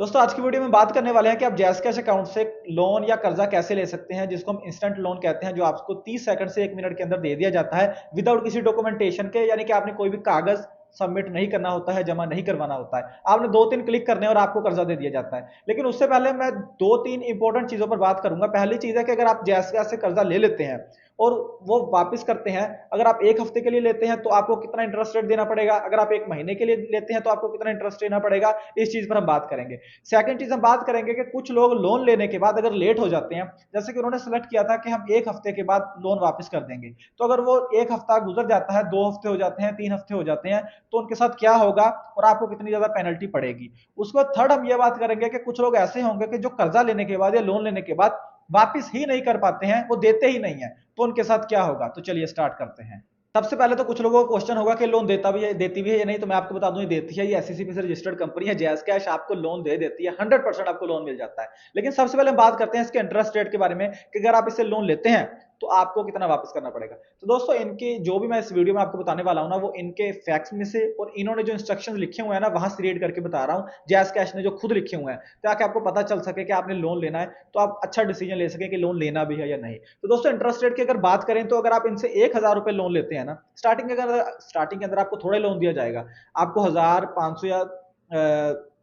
दोस्तों आज की वीडियो में बात करने वाले हैं कि आप जैज़ कैश अकाउंट से लोन या कर्जा कैसे ले सकते हैं, जिसको हम इंस्टेंट लोन कहते हैं, जो आपको 30 सेकंड से 1 मिनट के अंदर दे दिया जाता है विदाउट किसी डॉक्यूमेंटेशन के। यानी कि आपने कोई भी कागज सबमिट नहीं करना होता है, जमा नहीं करवाना होता है। आपने 2-3 क्लिक करने और आपको कर्जा दे दिया जाता है। लेकिन उससे पहले मैं 2-3 इंपॉर्टेंट चीजों पर बात करूंगा। पहली चीज है कि अगर आप जैज़ कैश से कर्जा ले लेते हैं और वो वापस करते हैं, अगर आप 1 हफ्ते के लिए लेते हैं तो आपको कितना इंटरेस्ट रेट देना पड़ेगा, अगर आप 1 महीने के लिए लेते हैं तो आपको कितना इंटरेस्ट देना पड़ेगा, इस चीज पर हम बात करेंगे। सेकंड चीज हम बात करेंगे कि कुछ लोग लोन लेने के बाद अगर लेट हो जाते हैं, जैसे कि उन्होंने सेलेक्ट किया था कि हम 1 हफ्ते के बाद लोन वापस कर देंगे, तो अगर वो 1 हफ्ता गुजर जाता है, 2 हफ्ते हो जाते हैं, 3 हफ्ते हो जाते हैं, तो उनके साथ क्या होगा और आपको कितनी ज्यादा पेनल्टी पड़ेगी। उसके बाद थर्ड हम ये बात करेंगे कि कुछ लोग ऐसे होंगे कि जो कर्जा लेने के बाद या लोन लेने के बाद वापस ही नहीं कर पाते हैं, वो देते ही नहीं है, तो उनके साथ क्या होगा। तो चलिए स्टार्ट करते हैं। सबसे पहले तो कुछ लोगों को क्वेश्चन होगा कि लोन देता भी है, देती भी है या नहीं। तो मैं आपको बता दूं, ये देती है। ये एससीसीपी से रजिस्टर्ड कंपनी है। जैज़ कैश आपको लोन दे देती है, 100% आपको लोन मिल जाता है। लेकिन सबसे पहले हम बात करते हैं इसके इंटरेस्ट रेट के बारे में कि अगर आप इससे लोन लेते हैं तो आपको कितना वापस करना पड़ेगा। तो दोस्तों इनकी जो भी मैं इस वीडियो में आपको बताने वाला हूं ना, वो इनके फैक्ट्स में से और इन्होंने जो इंस्ट्रक्शंस लिखे हुए हैं ना, वहां से रीड करके बता रहा हूं। जैज़ कैश ने जो खुद लिखे हुए हैं, ताकि आपको पता चल सके कि आपने लोन लेना है तो आप अच्छा डिसीजन ले सके कि लोन लेना भी है या नहीं। तो दोस्तों इंटरेस्ट रेट की अगर बात करें, तो अगर आप इनसे 1,000 रुपए लोन लेते हैं ना, स्टार्टिंग के अंदर आपको थोड़ा लोन दिया जाएगा। आपको 1,500 या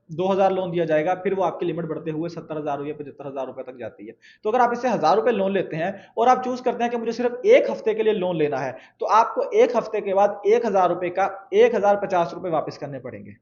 2,000 लोन दिया जाएगा, फिर वो आपकी लिमिट बढ़ते हुए 70,000 या 75,000 रुपए तक जाती है। तो अगर आप इससे 1,000 रुपए लोन लेते हैं और आप चूज करते हैं कि मुझे सिर्फ 1 हफ्ते के लिए लोन लेना है, तो आपको 1 हफ्ते के बाद 1,000 रुपए का 1,050 रुपए वापस करने पड़ेंगे।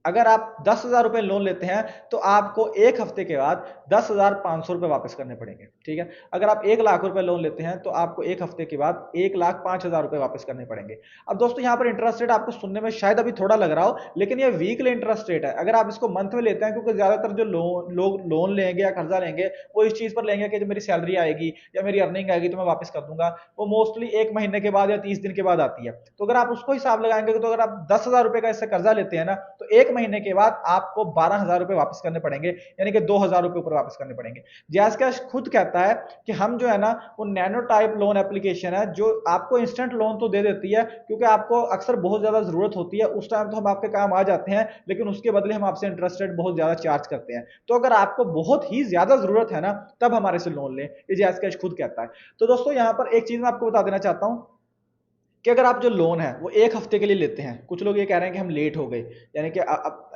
अगर आप 10,000 रुपए लोन लेते हैं तो आपको 1 हफ्ते के बाद 10,500 रुपए वापस करने पड़ेंगे। ठीक है। अगर आप 1 लाख रुपए लोन लेते हैं तो आपको 1 हफ्ते के बाद 1,05,000 रुपए वापस करने पड़ेंगे। अब दोस्तों यहाँ पर इंटरेस्ट रेट आपको सुनने में शायद अभी थोड़ा लग रहा हो, लेकिन ये वीकली इंटरेस्ट रेट है। अगर आप इसको मंथ में लेते हैं, क्योंकि ज्यादातर जो लोग लोन लेंगे या कर्जा लेंगे, वो इस चीज पर लेंगे कि जब मेरी सैलरी आएगी या मेरी अर्निंग आएगी तो मैं वापस कर दूंगा। वो मोस्टली 1 महीने के बाद या 30 दिन के बाद आती है। तो अगर आप उसको हिसाब लगाएंगे, तो अगर आप 10,000 रुपए का इससे कर्जा लेते हैं ना, तो 1 महीने के बाद आपको 12,000 रुपए वापस करने पड़ेंगे, यानी कि 2,000 रुपए ऊपर वापस करने पड़ेंगे। जैज़ कैश खुद कहता है कि हम जो है ना, वो नैनो टाइप लोन एप्लीकेशन है, जो आपको इंस्टेंट लोन तो दे देती है, क्योंकि आपको अक्सर बहुत ज्यादा जरूरत होती है, उस टाइम तो हम आपके काम आ जाते हैं, लेकिन उसके बदले हम आपसे इंटरेस्ट रेट बहुत ज्यादा चार्ज करते हैं। तो अगर आपको बहुत ही ज्यादा जरूरत है ना, तब हमारे से लोन लें, ये जैज़ कैश खुद कहता है। तो दोस्तों यहाँ पर एक चीज मैं आपको बता देना चाहता हूं कि अगर आप जो लोन है वो 1 हफ्ते के लिए लेते हैं, कुछ लोग ये कह रहे हैं कि हम लेट हो गए, यानी कि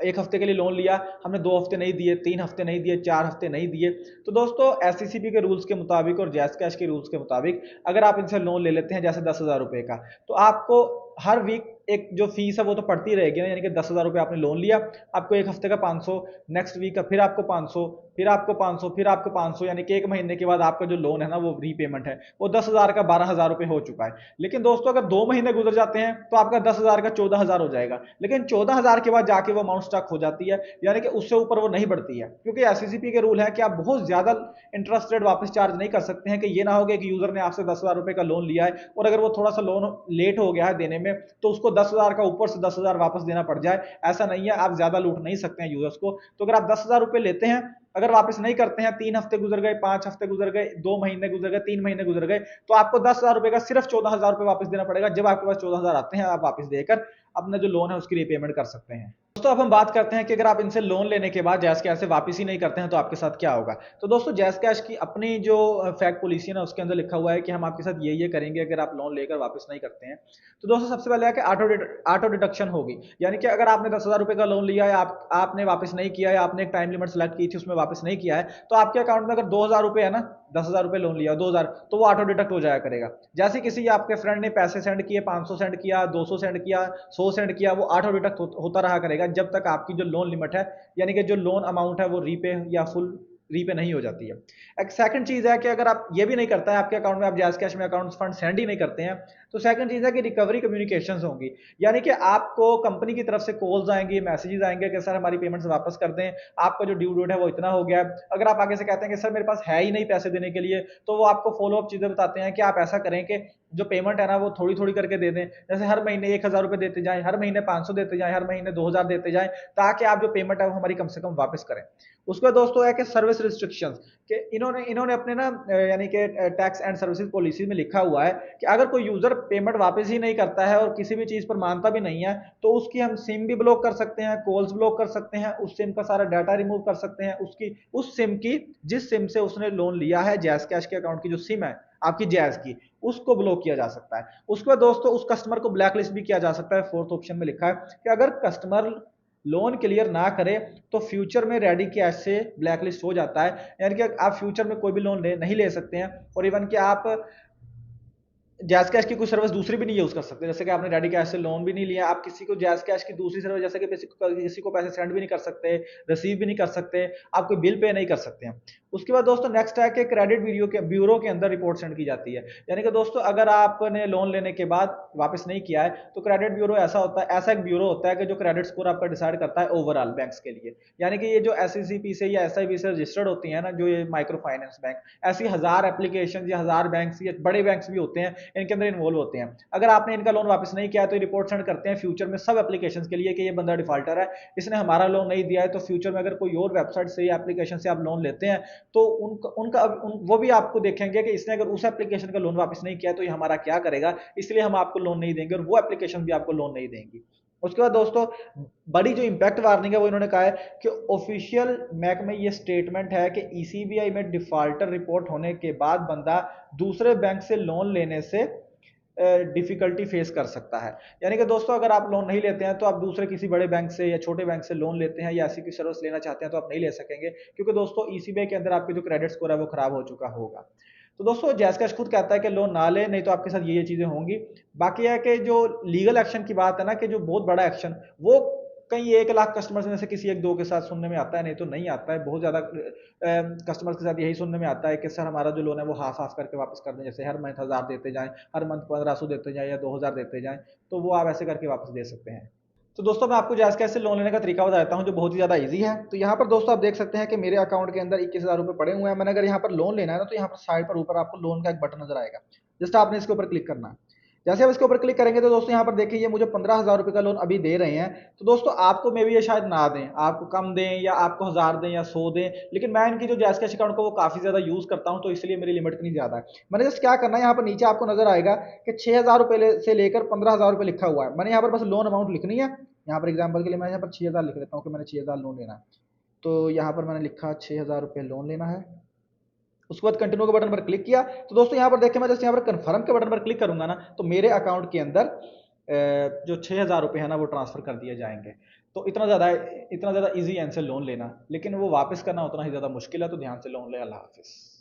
1 हफ्ते के लिए लोन लिया, हमने 2 हफ्ते नहीं दिए, 3 हफ्ते नहीं दिए, 4 हफ्ते नहीं दिए। तो दोस्तों एससीसीपी के रूल्स के मुताबिक और जैज़ कैश के रूल्स के मुताबिक, अगर आप इनसे लोन ले लेते हैं जैसे 10,000 रुपए का, तो आपको हर वीक एक जो फीस है वो तो पड़ती रहेगी ना। यानी कि 10,000 रुपए आपने लोन लिया, आपको 1 हफ्ते का 500, नेक्स्ट वीक का फिर आपको 500, फिर आपको 500, फिर आपको 500, यानी कि 1 महीने के बाद आपका जो लोन है ना, वो रीपेमेंट है, वो 10,000 का 12,000 रुपए हो चुका है। लेकिन दोस्तों अगर 2 महीने गुजर जाते हैं तो आपका 10,000 का 14,000 हो जाएगा। लेकिन 14,000 के बाद जाके वो अमाउंट स्टक हो जाती है, यानी कि उससे ऊपर वो नहीं बढ़ती है, क्योंकि एससीसीपी के रूल है कि आप बहुत ज्यादा इंटरेस्ट रेट वापस चार्ज नहीं कर सकते हैं। कि ये ना हो कि यूजर ने आपसे 10,000 रुपए का लोन लिया है और अगर वो थोड़ा सा लोन लेट हो गया है देने में, तो उसको 10,000 का ऊपर से 10,000 वापस देना पड़ जाए। ऐसा नहीं है, आप ज्यादा लूट नहीं सकते हैं यूजर्स को। तो अगर आप 10,000 रुपए लेते हैं, अगर वापस नहीं करते हैं, 3 हफ्ते गुजर गए, 5 हफ्ते गुजर गए, 2 महीने गुजर गए, 3 महीने गुजर गए, तो आपको 10,000 रुपए का सिर्फ 14,000 रुपए वापस देना पड़ेगा। जब आपके पास 14,000 आते हैं, आप वापस देकर अपना जो लोन है उसकी रीपेमेंट कर सकते हैं। दोस्तों अब हम बात करते हैं कि अगर आप इनसे लोन लेने के बाद जैज़ कैश से वापस ही नहीं करते हैं तो आपके साथ क्या होगा। तो दोस्तों जैज़ कैश की अपनी जो फैक्ट पॉलिसी है ना, उसके अंदर लिखा हुआ है कि हम आपके साथ ये करेंगे अगर आप लोन लेकर वापस नहीं करते हैं। तो दोस्तों सबसे पहले है कि ऑटो डिडक्शन होगी। यानी कि अगर आपने 10,000 रुपए का लोन लिया है, आपने वापस नहीं किया है, आपने एक टाइम लिमिट सेलेक्ट की थी, उसमें वापस नहीं किया है, तो आपके अकाउंट में अगर 2,000 रुपए है ना, 10,000 रुपए लोन लिया 2,000, तो वो ऑटो डिडक्ट हो जाया करेगा। जैसे किसी आपके फ्रेंड ने पैसे सेंड किए, 500 सेंड किया, 200 सेंड किया, 100 सेंड किया, वो ऑटो डिडक्ट होता रहा करेगा जब तक आपकी जो लोन लिमिट है, यानी कि जो लोन अमाउंट है, वो रीपे या फुल रीपे नहीं हो जाती है। एक सेकंड चीज है कि अगर आप ये भी नहीं करता है, आपके अकाउंट में आप जैज़ कैश में अकाउंट फंड सेंड ही नहीं करते हैं, तो सेकंड चीज है कि रिकवरी कम्युनिकेशंस होंगी। यानी कि आपको कंपनी की तरफ से कॉल्स आएंगे, मैसेजेस आएंगे कि सर हमारी पेमेंट्स वापस कर दें, आपका जो ड्यू डेट है वो इतना हो गया है। अगर आप आगे से कहते हैं कि सर मेरे पास है ही नहीं पैसे देने के लिए, तो वो आपको फॉलो अप चीजें बताते हैं कि आप ऐसा करें कि जो पेमेंट है ना, वो थोड़ी थोड़ी करके दे दें। जैसे हर महीने 1,000 रुपए देते जाएं, हर महीने 500 देते जाएं, हर महीने 2,000 देते जाएं, ताकि आप जो पेमेंट है वो हमारी कम से कम वापस करें। उसके बाद दोस्तों है कि सर्विस सर्विस रिस्ट्रिक्शंस कि इन्होंने इन्होंने अपने ना यानी कि टैक्स एंड सर्विसेज पॉलिसी में लिखा हुआ है कि अगर कोई यूजर पेमेंट वापस ही नहीं करता है और किसी भी चीज पर मानता भी नहीं है तो उसकी हम सिम भी ब्लॉक कर सकते हैं, कॉल्स ब्लॉक कर सकते हैं, उस सिम का सारा डाटा रिमूव कर सकते हैं, उसकी उस सिम की जिस सिम से उसने लोन लिया है, जैस कैश के अकाउंट की जो सिम है आपकी जैज की, उसको ब्लॉक किया जा सकता है। उसके बाद दोस्तों उस कस्टमर को ब्लैक लिस्ट भी किया जा सकता है। फोर्थ ऑप्शन में लिखा है कि अगर कस्टमर लोन क्लियर ना करे तो फ्यूचर में रेडी कैश से ब्लैक लिस्ट हो जाता है, यानी कि आप फ्यूचर में कोई भी लोन नहीं ले सकते हैं और इवन कि आप जैस कैश की कोई सर्विस दूसरी भी नहीं यूज कर सकते। जैसे कि आपने रेडी कैश से लोन भी नहीं लिया, आप किसी को जैस कैश की दूसरी सर्विस जैसे कि किसी को पैसे सेंड भी नहीं कर सकते, रिसीव भी नहीं कर सकते, आप कोई बिल पे नहीं कर सकते हैं। उसके बाद दोस्तों नेक्स्ट है कि क्रेडिट ब्यूरो के अंदर रिपोर्ट सेंड की जाती है। यानी कि दोस्तों अगर आपने लोन लेने के बाद वापस नहीं किया है तो क्रेडिट ब्यूरो ऐसा होता है, ऐसा एक ब्यूरो होता है कि जो क्रेडिट स्कोर आपका डिसाइड करता है ओवरऑल बैंक्स के लिए। यानी कि ये जो एससीसीपी से या एसआईबी से रजिस्टर्ड होती है ना, जो ये माइक्रो फाइनेंस बैंक, ऐसी 1000 एप्लीकेशन या 1000 बैंक या बड़े बैंक्स भी होते हैं, इनके अंदर इन्वॉल्व होते हैं। अगर आपने इनका लोन वापस नहीं किया तो रिपोर्ट सेंड करते हैं फ्यूचर में सब एप्लीकेशन के लिए कि ये बंदा डिफॉल्टर है, इसने हमारा लोन नहीं दिया है। तो फ्यूचर में अगर कोई और वेबसाइट से या एप्लीकेशन से आप लोन लेते हैं तो वो भी आपको देखेंगे कि इसने अगर उस एप्लीकेशन का लोन वापस नहीं किया तो ये हमारा क्या करेगा, इसलिए हम आपको लोन नहीं देंगे, और वो एप्लीकेशन भी आपको लोन नहीं देंगी। उसके बाद दोस्तों बड़ी जो इंपैक्ट वार्निंग है वो इन्होंने कहा है कि ऑफिशियल मैक में ये स्टेटमेंट है कि ईसीबीआई में डिफॉल्टर रिपोर्ट होने के बाद बंदा दूसरे बैंक से लोन लेने से डिफिकल्टी फेस कर सकता है। यानी कि दोस्तों अगर आप लोन नहीं लेते हैं तो आप दूसरे किसी बड़े बैंक से या छोटे बैंक से लोन लेते हैं या ऐसी कोई सर्विस लेना चाहते हैं तो आप नहीं ले सकेंगे, क्योंकि दोस्तों ईसीबीआई के अंदर आपके जो क्रेडिट स्कोर है वो खराब हो चुका होगा। तो दोस्तों जैस कैश खुद कहता है कि लोन ना ले, नहीं तो आपके साथ ये चीजें होंगी। बाकी है कि जो लीगल एक्शन की बात है ना, कि जो बहुत बड़ा एक्शन वो कहीं 1 लाख कस्टमर्स में से किसी एक दो के साथ सुनने में आता है, नहीं तो नहीं आता है। बहुत ज्यादा कस्टमर्स के साथ यही सुनने में आता है कि सर हमारा जो लोन है वो हाफ हाफ करके वापस कर दें, जैसे हर मंथ 1000 देते जाएं, हर मंथ 1500 देते जाएं या 2000 देते जाएं, तो वो आप ऐसे करके वापस दे सकते हैं। तो दोस्तों मैं आपको जायज़ कैसे लोन लेने का तरीका बताता हूँ जो बहुत ही ज़्यादा ईजी है। तो यहाँ पर दोस्तों आप देख सकते हैं कि मेरे अकाउंट के अंदर 21,000 रुपये पड़े हुए हैं। मैंने अगर यहाँ पर लोन लेना है ना तो यहाँ पर साइड पर ऊपर आपको लोन का एक बटन नजर आएगा, जस्ट आपने इसके ऊपर क्लिक करना है। जैसे आप इसके ऊपर क्लिक करेंगे तो दोस्तों यहाँ पर देखिए ये मुझे 15,000 रुपये का लोन अभी दे रहे हैं। तो दोस्तों आपको मे भी ये शायद ना दें, आपको कम दें या आपको 1000 दें या 100 दें, लेकिन मैं इनकी जो जैज़ कैश अकाउंट को वो काफ़ी ज़्यादा यूज़ करता हूँ तो इसलिए मेरी लिमिट इतनी ज़्यादा है। मैंने जस्ट क्या करना है, यहाँ पर नीचे आपको नजर आएगा कि 6,000 रुपये से लेकर 15,000 रुपये लिखा हुआ है। मैंने यहाँ पर बस लोन अमाउंट लिखनी है। यहाँ पर एग्जाम्पल के लिए मैं यहाँ पर 6,000 लिख देता हूँ कि मैंने 6,000 लोन लेना है। तो यहाँ पर मैंने लिखा 6,000 रुपये लोन लेना है। उसके बाद कंटिन्यू के बटन पर क्लिक किया तो दोस्तों यहाँ पर देखें मैं जैसे यहाँ पर कंफर्म के बटन पर क्लिक करूंगा ना तो मेरे अकाउंट के अंदर जो 6,000 रुपये है ना वो ट्रांसफर कर दिए जाएंगे। तो इतना ज़्यादा ईजी है इनसे लोन लेना, लेकिन वो वापस करना उतना ही ज़्यादा मुश्किल है। तो ध्यान से लोन ले। अल्लाह हाफिज़।